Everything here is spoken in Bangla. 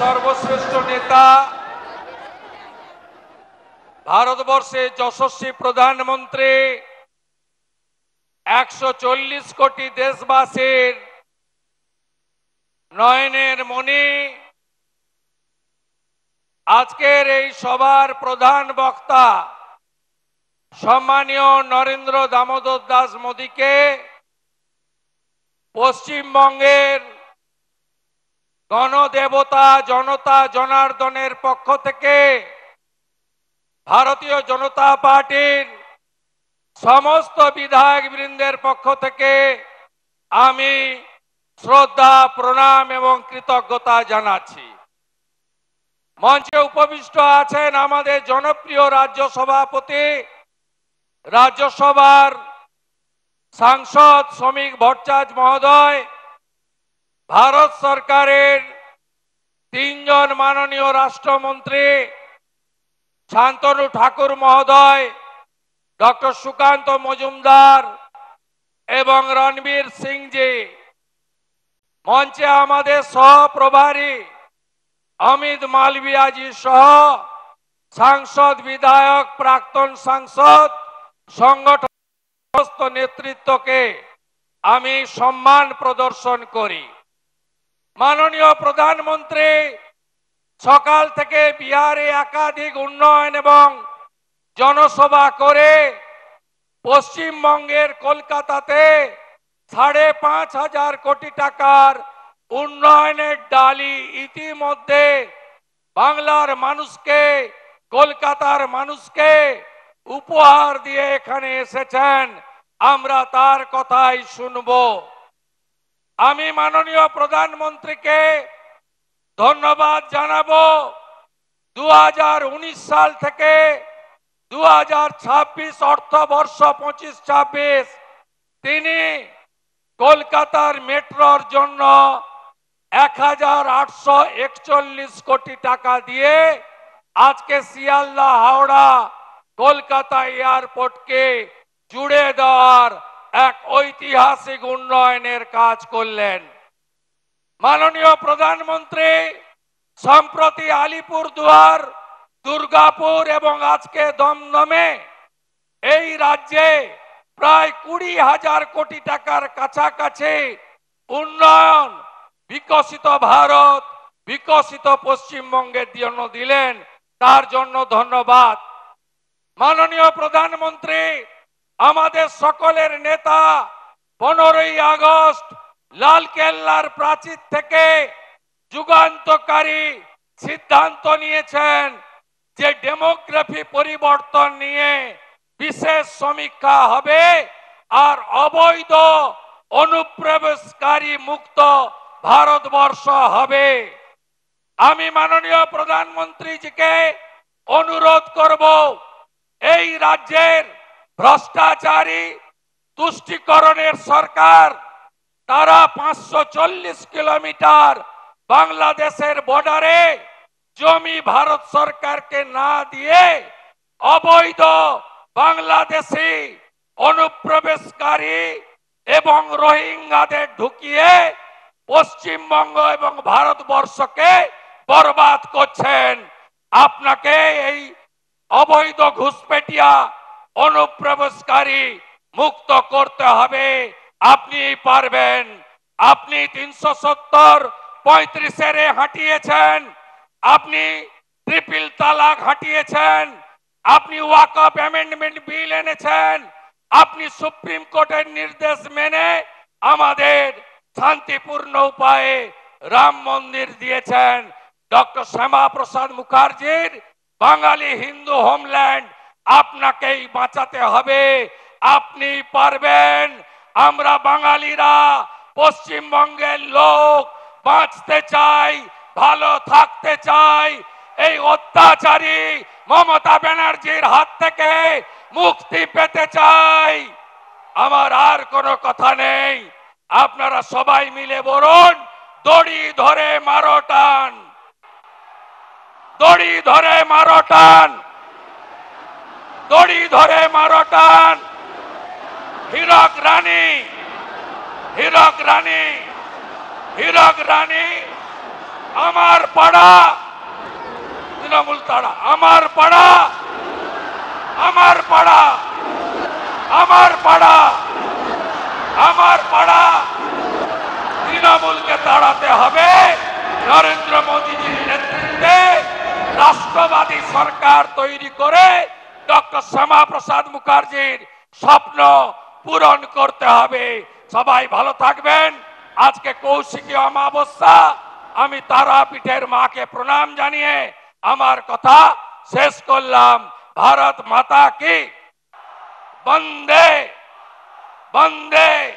সর্বশ্রেষ্ঠ নেতা, ভারতবর্ষের যশস্বী প্রধানমন্ত্রী, 140 কোটি দেশবাসীর নয়নের মণি, আজকের এই সভার প্রধান বক্তা সম্মানীয় নরেন্দ্র দামোদর দাস মোদীকে পশ্চিমবঙ্গের গণদেবতা জনতা জনার্দনের পক্ষ থেকে ভারতীয় জনতা পার্টির সমস্ত বিধায়ক বৃন্দের পক্ষ থেকে আমি শ্রদ্ধা প্রণাম এবং কৃতজ্ঞতা জানাচ্ছি। মঞ্চে উপবিষ্ট আছেন আমাদের জনপ্রিয় রাজ্য সভাপতি, রাজ্যসভার সাংসদ শ্রমিক ভট্টাচার্য মহোদয়, ভারত সরকারের 3 জন মাননীয় রাষ্ট্রমন্ত্রী শান্তনু ঠাকুর মহোদয়, ডক্টর সুকান্ত মজুমদার এবং রণবীর সিং জি। মঞ্চে আমাদের সহপ্রভারী অমিত মালভিয়া জি সহ সাংসদ, বিধায়ক, প্রাক্তন সাংসদ, সংগঠন সমস্ত নেতৃত্বকে আমি সম্মান প্রদর্শন করি। মাননীয় প্রধানমন্ত্রী সকাল থেকে বিহারে একাধিক উন্নয়ন এবং জনসভা করে পশ্চিমবঙ্গের কলকাতাতে 5,500 কোটি টাকার উন্নয়নের ডালি ইতিমধ্যে বাংলার মানুষকে, কলকাতার মানুষকে উপহার দিয়ে এখানে এসেছেন। আমরা তার কথাই শুনব। আমি মাননীয় প্রধানমন্ত্রীকে ধন্যবাদ জানাবো। 2019 সাল থেকে 2026 অর্থবর্ষ 25-26 তিনি কলকাতার মেট্রোর জন্য 1,841 কোটি টাকা দিয়ে আজকে শিয়ালদা হাওড়া কলকাতা এয়ারপোর্টকে জুড়ে দেওয়ার এক ঐতিহাসিক উন্নয়নের কাজ করলেন। মাননীয় প্রধানমন্ত্রী সম্প্রতি আলিপুরদুয়ার, দুর্গাপুর এবং আজকে দমদমে এই রাজ্যে প্রায় 20,000 কোটি টাকার কাছাকাছি উন্নয়ন বিকশিত ভারত, বিকশিত পশ্চিমবঙ্গের জন্য দিলেন। তার জন্য ধন্যবাদ। মাননীয় প্রধানমন্ত্রী আমাদের সকলের নেতা 15ই আগস্ট লালকেল্লার প্রাচীর থেকে যুগান্তকারী সিদ্ধান্ত নিয়েছেন যে ডেমোগ্রাফি পরিবর্তন নিয়ে বিশেষ সমীক্ষা হবে আর অবৈধ অনুপ্রবেশকারী মুক্ত ভারতবর্ষ হবে। আমি মাননীয় প্রধানমন্ত্রীজিকে অনুরোধ করব, এই রাজ্যের ভ্রষ্টাচারী তুষ্টিকরণের সরকার, তারা 540 কিলোমিটার বাংলাদেশের বর্ডারে জমি ভারত সরকারকে না দিয়ে অবৈধ বাংলাদেশি অনুপ্রবেশকারী এবং রোহিঙ্গাদের ঢুকিয়ে পশ্চিমবঙ্গ এবং ভারতবর্ষকে বরবাদ করছেন। আপনাকে এই অবৈধ ঘুষপেটিয়া অনুপ্রবেশকারী মুক্ত করতে হবে। আপনি পারবেন। আপনি 370-35 হাঁটিয়েছেন, আপনি ট্রিপল তালাক হাঁটিয়েছেন, আপনি ওয়াকফ অ্যামেন্ডমেন্ট বিল এনেছেন, আপনি সুপ্রিম কোর্টের নির্দেশ মেনে আমাদের শান্তিপূর্ণ উপায়ে রাম মন্দির দিয়েছেন। ডক্টর শ্যামা প্রসাদ মুখার্জির বাঙালি হিন্দু হোমল্যান্ড আপনাকেই বাঁচাতে হবে। আপনি পারবেন। আমরা বাঙালিরা, পশ্চিমবঙ্গের লোক বাঁচতে চাই, ভালো থাকতে চাই। এই অত্যাচারী মমতা ব্যানার্জির হাত থেকে মুক্তি পেতে চাই। আমার আর কোনো কথা নেই। আপনারা সবাই মিলে বলুন, দড়ি ধরে মারো টান, দড়ি ধরে মারো টান, দড়ি ধরে মারো টান। হীরক রানী, হীরক রানী, হীরক রানী, আমার পাড়া তৃণমূল তাড়া, আমার পাড়া, আমার পাড়া, আমার পাড়া, আমার পাড়া। তৃণমূলকে তাড়াতে হবে। নরেন্দ্র মোদীজির নেতৃত্বে রাষ্ট্রবাদী সরকার তৈরি করে ডক্টর শ্যামা প্রসাদ মুখার্জির স্বপ্ন পূরণ করতে হবে। সবাই ভালো থাকবেন। আজকে কৌশিকী অমাবস্যা। আমি তারাপীঠের মাকে প্রণাম জানিয়ে আমার কথা শেষ করলাম। ভারত মাতা কি। বন্দে বন্দে।